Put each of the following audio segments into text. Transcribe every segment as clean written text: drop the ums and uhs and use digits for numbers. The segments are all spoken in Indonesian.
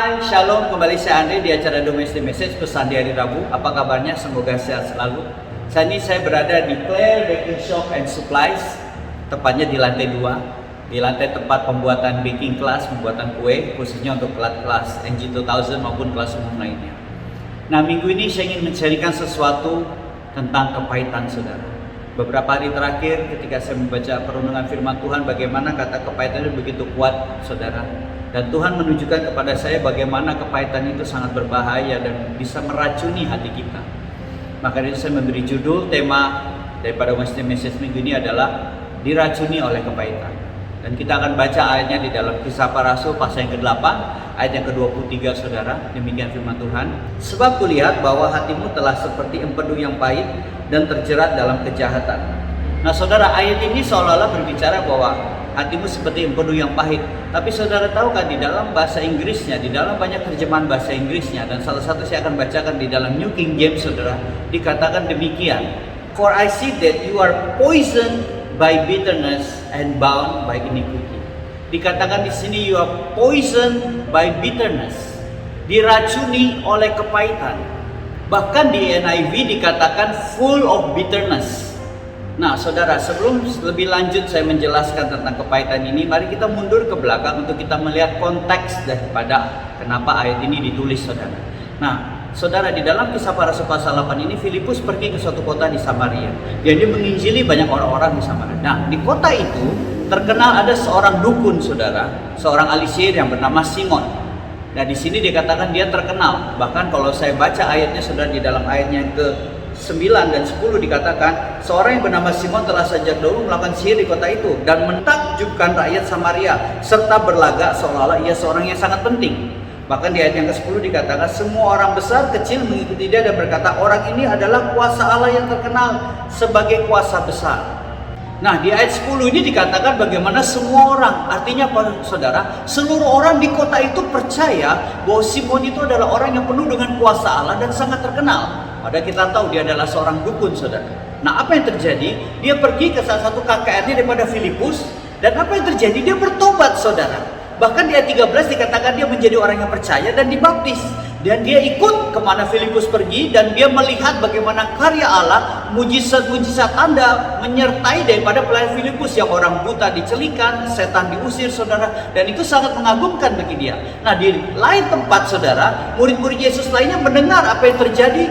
Hai, Shalom, kembali saya Andre di acara Domestic Message pesan di hari Rabu. Apa kabarnya? Semoga sehat selalu. Saat ini saya berada di Claire Baking Shop and Supplies, tepatnya di lantai 2, di lantai tempat pembuatan baking class, pembuatan kue, khususnya untuk kelas NG2000 maupun kelas umum lainnya. Nah, minggu ini saya ingin menceritakan sesuatu tentang kepahitan saudara. Beberapa hari terakhir ketika saya membaca perundungan firman Tuhan, bagaimana kata kepahitan itu begitu kuat saudara. Dan Tuhan menunjukkan kepada saya bagaimana kepahitan itu sangat berbahaya dan bisa meracuni hati kita. Maka itu saya memberi judul, tema daripada Wednesday Message minggu ini adalah diracuni oleh kepahitan. Dan kita akan baca ayatnya di dalam Kisah Para Rasul pasal yang ke-8, ayat yang ke-23 saudara. Demikian firman Tuhan. Sebab kulihat bahwa hatimu telah seperti empedu yang pahit dan terjerat dalam kejahatan. Nah saudara, ayat ini seolah-olah berbicara bahwa hatimu seperti empedu yang pahit. Tapi saudara tahu kan di dalam bahasa Inggrisnya, di dalam banyak terjemahan bahasa Inggrisnya, dan salah satu saya akan bacakan di dalam New King James saudara, dikatakan demikian. For I see that you are poisoned by bitterness and bound by iniquity. Dikatakan di sini you are poisoned by bitterness, diracuni oleh kepahitan. Bahkan di NIV dikatakan full of bitterness. Nah saudara, sebelum lebih lanjut saya menjelaskan tentang kepahitan ini, mari kita mundur ke belakang untuk kita melihat konteks daripada kenapa ayat ini ditulis saudara. Nah saudara, di dalam Kisah Para Rasul pasal 8 ini, Filipus pergi ke suatu kota di Samaria. Dia menginjili banyak orang-orang di Samaria. Nah di kota itu terkenal ada seorang dukun saudara, seorang ahli sihir yang bernama Simon. Nah di sini dikatakan dia terkenal. Bahkan kalau saya baca ayatnya saudara, di dalam ayatnya ke 9 dan 10 dikatakan seorang yang bernama Simon telah sejak dahulu melakukan sihir di kota itu dan mentakjubkan rakyat Samaria serta berlagak seolah-olah ia seorang yang sangat penting. Bahkan di ayat yang ke-10 dikatakan semua orang besar kecil mengikuti dia dan berkata orang ini adalah kuasa Allah yang terkenal sebagai kuasa besar. Nah di ayat 10 ini dikatakan bagaimana semua orang, artinya apa saudara? Seluruh orang di kota itu percaya bahwa Simon itu adalah orang yang penuh dengan kuasa Allah dan sangat terkenal. Padahal kita tahu dia adalah seorang dukun saudara. Nah apa yang terjadi? Dia pergi ke salah satu KKR-nya daripada Filipus. Dan apa yang terjadi? Dia bertobat saudara. Bahkan di ayat 13 dikatakan dia menjadi orang yang percaya dan dibaptis. Dan dia ikut kemana Filipus pergi dan dia melihat bagaimana karya Allah, mujizat-mujizat tanda menyertai daripada pelayan Filipus yang orang buta dicelikan, setan diusir saudara, dan itu sangat mengagumkan bagi dia. Nah di lain tempat saudara, murid-murid Yesus lainnya mendengar apa yang terjadi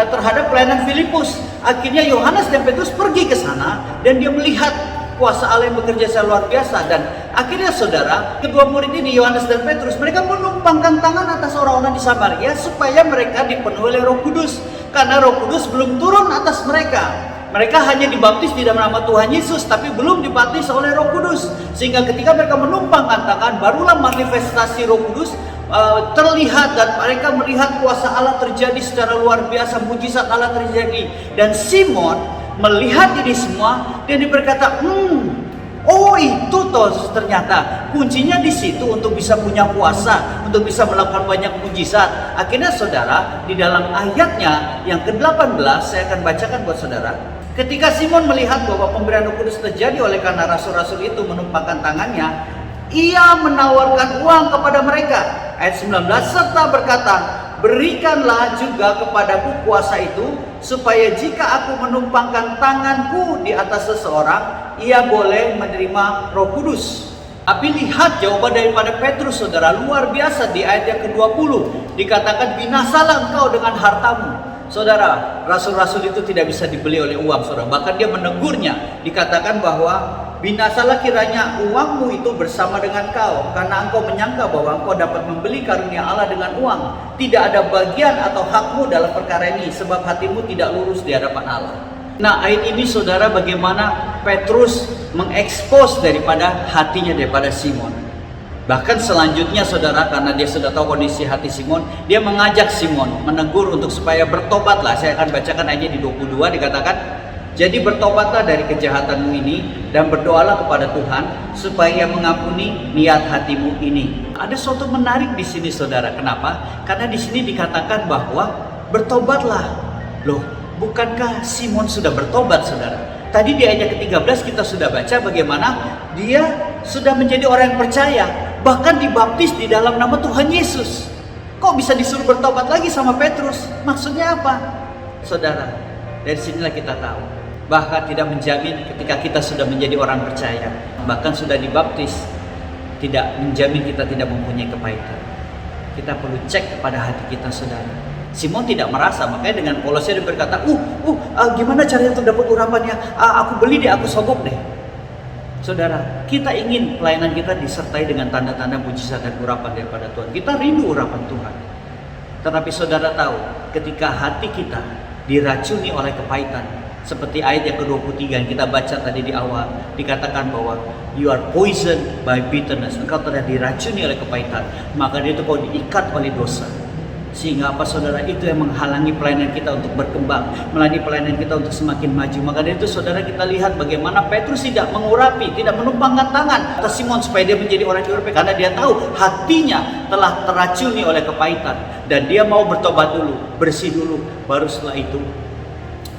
terhadap pelayanan Filipus. Akhirnya Yohanes dan Petrus pergi ke sana dan dia melihat kuasa Allah yang bekerja secara luar biasa. Dan akhirnya saudara, kedua murid ini Yohanes dan Petrus, mereka menumpangkan tangan atas orang-orang di Samaria supaya mereka dipenuhi oleh Roh Kudus, karena Roh Kudus belum turun atas mereka. Mereka hanya dibaptis di dalam nama Tuhan Yesus, tapi belum dibaptis oleh Roh Kudus. Sehingga ketika mereka menumpangkan tangan, barulah manifestasi Roh Kudus terlihat dan mereka melihat kuasa Allah terjadi secara luar biasa, mujizat Allah terjadi. Dan Simon melihat ini semua dan dia berkata, oh itu toh ternyata kuncinya di situ untuk bisa punya kuasa, untuk bisa melakukan banyak mujizat. Akhirnya saudara, di dalam ayatnya yang ke-18 saya akan bacakan buat saudara. Ketika Simon melihat bahwa pemberian Roh Kudus terjadi oleh karena rasul-rasul itu menumpangkan tangannya, ia menawarkan uang kepada mereka. Ayat 19, serta berkata, berikanlah juga kepadaku kuasa itu, supaya jika aku menumpangkan tanganku di atas seseorang, ia boleh menerima Roh Kudus. Tapi lihat jawaban daripada Petrus saudara, luar biasa. Di ayat yang ke-20 dikatakan, binasalah engkau dengan hartamu. Saudara, rasul-rasul itu tidak bisa dibeli oleh uang saudara. Bahkan dia menegurnya, dikatakan bahwa binasalah kiranya uangmu itu bersama dengan kau, karena engkau menyangka bahwa engkau dapat membeli karunia Allah dengan uang. Tidak ada bagian atau hakmu dalam perkara ini, sebab hatimu tidak lurus di hadapan Allah. Nah ayat ini saudara, bagaimana Petrus mengekspos daripada hatinya daripada Simon. Bahkan selanjutnya saudara, karena dia sudah tahu kondisi hati Simon, dia mengajak Simon, menegur untuk supaya bertobatlah. Saya akan bacakan ayatnya di 22, dikatakan, jadi bertobatlah dari kejahatanmu ini dan berdoalah kepada Tuhan supaya mengampuni niat hatimu ini. Ada sesuatu menarik di sini saudara. Kenapa? Karena di sini dikatakan bahwa bertobatlah. Loh, bukankah Simon sudah bertobat saudara? Tadi di ayat ke-13 kita sudah baca bagaimana dia sudah menjadi orang yang percaya, bahkan dibaptis di dalam nama Tuhan Yesus. Kok bisa disuruh bertobat lagi sama Petrus? Maksudnya apa? Saudara, dari sinilah kita tahu bahkan tidak menjamin ketika kita sudah menjadi orang percaya, bahkan sudah dibaptis, tidak menjamin kita tidak mempunyai kepahitan. Kita perlu cek kepada hati kita, saudara. Simon tidak merasa, makanya dengan Kolose dia berkata, gimana caranya untuk dapat urapannya? Aku beli deh, aku sogok deh. Saudara, kita ingin pelayanan kita disertai dengan tanda-tanda mujizat dan urapan daripada Tuhan. Kita rindu urapan Tuhan. Tetapi saudara tahu, ketika hati kita diracuni oleh kepahitan, seperti ayat yang ke-23 yang kita baca tadi di awal, dikatakan bahwa you are poisoned by bitterness. Engkau telah diracuni oleh kepahitan, maka dia itu kau diikat oleh dosa. Sehingga apa, saudara, itu yang menghalangi pelayanan kita untuk berkembang, melayani pelayanan kita untuk semakin maju. Maka dari itu, saudara, kita lihat bagaimana Petrus tidak mengurapi, tidak menumpangkan tangan atas Simon supaya dia menjadi orang yang diurapi, karena dia tahu hatinya telah teracuni oleh kepahitan dan dia mau bertobat dulu, bersih dulu, baru setelah itu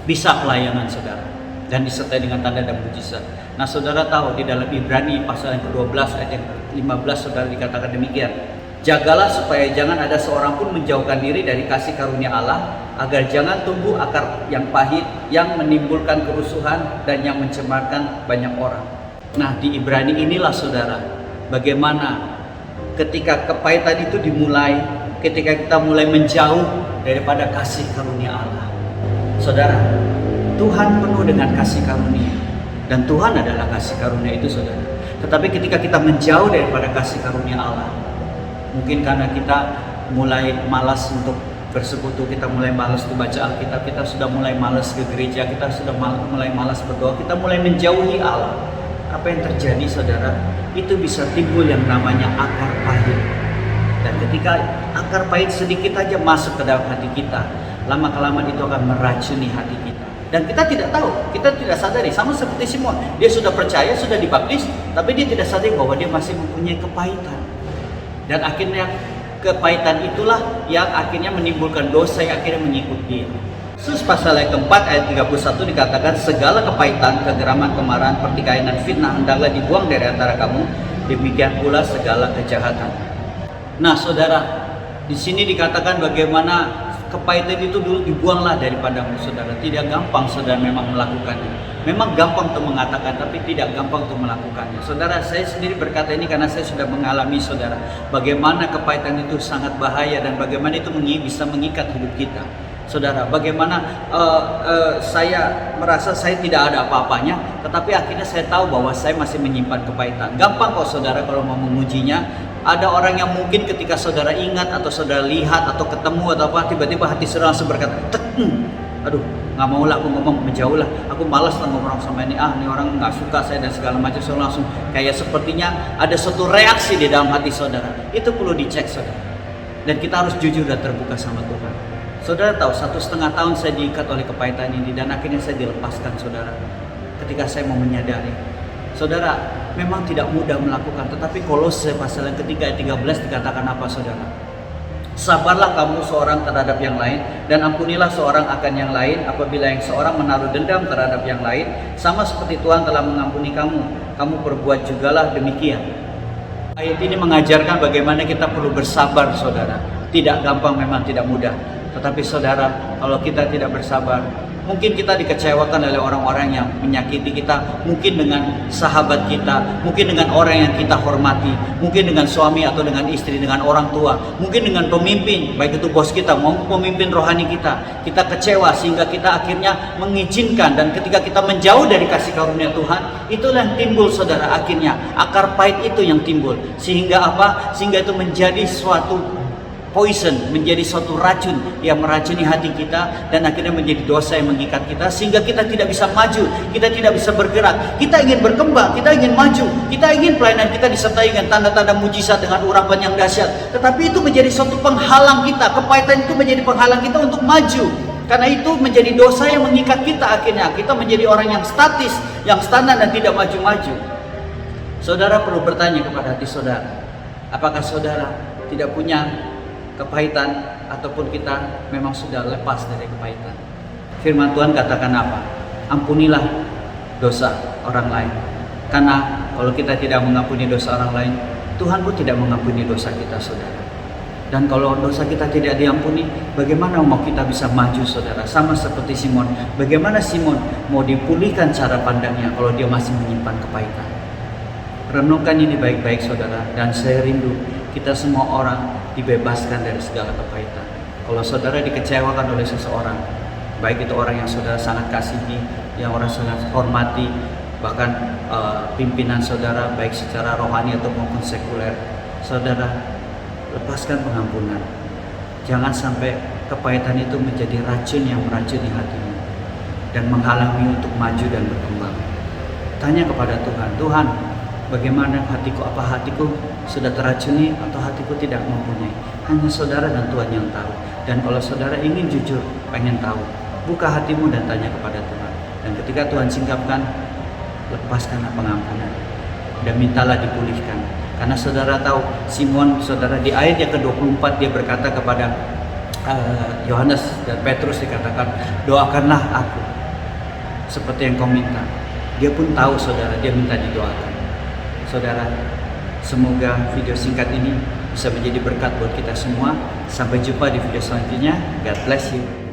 bisa pelayanan, saudara, dan disertai dengan tanda dan mujizat. Nah, saudara tahu di dalam Ibrani pasal yang ke-12 ayat yang 15, saudara, dikatakan demikian. Jagalah supaya jangan ada seorang pun menjauhkan diri dari kasih karunia Allah, agar jangan tumbuh akar yang pahit, yang menimbulkan kerusuhan dan yang mencemarkan banyak orang. Nah, di Ibrani inilah, saudara, bagaimana ketika kepahitan itu dimulai, ketika kita mulai menjauh daripada kasih karunia Allah. Saudara, Tuhan penuh dengan kasih karunia, dan Tuhan adalah kasih karunia itu, saudara. Tetapi ketika kita menjauh daripada kasih karunia Allah, mungkin karena kita mulai malas untuk bersekutu, kita mulai malas untuk baca Alkitab, kita sudah mulai malas ke gereja, kita sudah mulai malas berdoa, kita mulai menjauhi Allah. Apa yang terjadi, saudara? Itu bisa timbul yang namanya akar pahit. Dan ketika akar pahit sedikit aja masuk ke dalam hati kita, lama-kelamaan itu akan meracuni hati kita. Dan kita tidak tahu, kita tidak sadari. Sama seperti Simon, dia sudah percaya, sudah dibaptis, tapi dia tidak sadari bahwa dia masih mempunyai kepahitan. Dan akhirnya kepahitan itulah yang akhirnya menimbulkan dosa yang akhirnya mengikut dia. Yesus pasal yang keempat ayat 31 dikatakan, segala kepahitan, kegeraman, kemarahan, pertikaian, dan fitnah hendaklah dibuang dari antara kamu, demikian pula segala kejahatan. Nah, saudara, di sini dikatakan bagaimana kepahitan itu dulu dibuanglah daripadamu, saudara. Tidak gampang, saudara, memang melakukannya. Memang gampang untuk mengatakan, tapi tidak gampang untuk melakukannya. Saudara, saya sendiri berkata ini karena saya sudah mengalami, saudara, bagaimana kepahitan itu sangat bahaya dan bagaimana itu bisa mengikat hidup kita. Saudara, bagaimana saya merasa saya tidak ada apa-apanya, tetapi akhirnya saya tahu bahwa saya masih menyimpan kepahitan. Gampang kok, saudara, kalau mau mengujinya. Ada orang yang mungkin ketika saudara ingat atau saudara lihat atau ketemu atau apa, tiba-tiba hati saudara langsung berkata, aduh, nggak mau lah aku ngomong, menjauh lah, aku malas lah ngomong sama ini, ini orang nggak suka saya dan segala macam. Saudara langsung kayak sepertinya ada suatu reaksi di dalam hati saudara. Itu perlu dicek, saudara. Dan kita harus jujur dan terbuka sama Tuhan. Saudara tahu, 1,5 tahun saya diikat oleh kepahitan ini dan akhirnya saya dilepaskan, saudara. Ketika saya mau menyadari, saudara, memang tidak mudah melakukan, tetapi Kolose pasal yang ketiga ayat 13 dikatakan apa, saudara? Sabarlah kamu seorang terhadap yang lain, dan ampunilah seorang akan yang lain apabila yang seorang menaruh dendam terhadap yang lain, sama seperti Tuhan telah mengampuni kamu, kamu perbuat jugalah demikian. Ayat ini mengajarkan bagaimana kita perlu bersabar, saudara. Tidak gampang, memang tidak mudah. Tetapi saudara, kalau kita tidak bersabar, mungkin kita dikecewakan oleh orang-orang yang menyakiti kita, mungkin dengan sahabat kita, mungkin dengan orang yang kita hormati, mungkin dengan suami atau dengan istri, dengan orang tua, mungkin dengan pemimpin, baik itu bos kita maupun pemimpin rohani kita. Kita kecewa sehingga kita akhirnya mengizinkan, dan ketika kita menjauh dari kasih karunia Tuhan, itulah yang timbul, saudara, akhirnya akar pahit itu yang timbul. Sehingga apa? Sehingga itu menjadi suatu poison, menjadi suatu racun yang meracuni hati kita dan akhirnya menjadi dosa yang mengikat kita sehingga kita tidak bisa maju, kita tidak bisa bergerak. Kita ingin berkembang, kita ingin maju, kita ingin pelayanan kita disertai dengan tanda-tanda mujizat, dengan urapan yang dahsyat, tetapi itu menjadi suatu penghalang kita. Kepahitan itu menjadi penghalang kita untuk maju, karena itu menjadi dosa yang mengikat kita. Akhirnya kita menjadi orang yang statis, yang standar dan tidak maju-maju. Saudara perlu bertanya kepada hati saudara, apakah saudara tidak punya kepahitan, ataupun kita memang sudah lepas dari kepahitan? Firman Tuhan katakan apa? Ampunilah dosa orang lain. Karena kalau kita tidak mengampuni dosa orang lain, Tuhan pun tidak mengampuni dosa kita, saudara. Dan kalau dosa kita tidak diampuni, bagaimana mau kita bisa maju, saudara? Sama seperti Simon. Bagaimana Simon mau dipulihkan cara pandangnya kalau dia masih menyimpan kepahitan? Renungkan ini baik-baik, saudara. Dan saya rindu kita semua orang dibebaskan dari segala kepahitan. Kalau saudara dikecewakan oleh seseorang, baik itu orang yang saudara sangat kasihi, yang orang sangat hormati, bahkan pimpinan saudara, baik secara rohani atau maupun sekuler, saudara lepaskan pengampunan. Jangan sampai kepahitan itu menjadi racun yang meracuni hatimu dan menghalangi untuk maju dan berkembang. Tanya kepada Tuhan, Tuhan, bagaimana hatiku? Apa hatiku sudah teracuni atau hatiku tidak mempunyai? Hanya saudara dan Tuhan yang tahu. Dan kalau saudara ingin jujur, pengen tahu, buka hatimu dan tanya kepada Tuhan. Dan ketika Tuhan singkapkan, lepaskanlah pengampunan dan mintalah dipulihkan. Karena saudara tahu, Simon, saudara, di ayat yang ke-24 dia berkata kepada Yohanes dan Petrus, dikatakan, doakanlah aku seperti yang kau minta. Dia pun tahu, saudara, dia minta didoakan. Saudara, semoga video singkat ini bisa menjadi berkat buat kita semua. Sampai jumpa di video selanjutnya. God bless you.